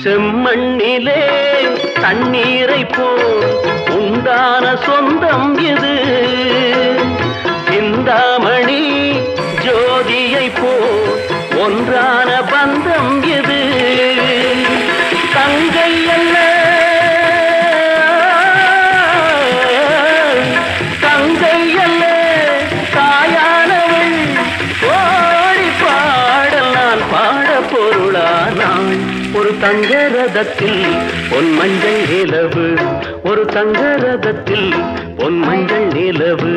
செம்மண்ணிலே தண்ணீரை போல் உண்டான சொந்தம் இது. சிந்தாமணி ஜோதியை போல் ஒன்றான பந்தம் இது. தங்கை அல்ல தங்கை அல்ல தாயானவள். ஓடி பாடல் நான் பாட பொருளானாள். ஒரு தங்க ரதத்தில் பொன் மஞ்சள் நிலவு, ஒரு தங்க ரதத்தில் பொன் மஞ்சள் நிலவு.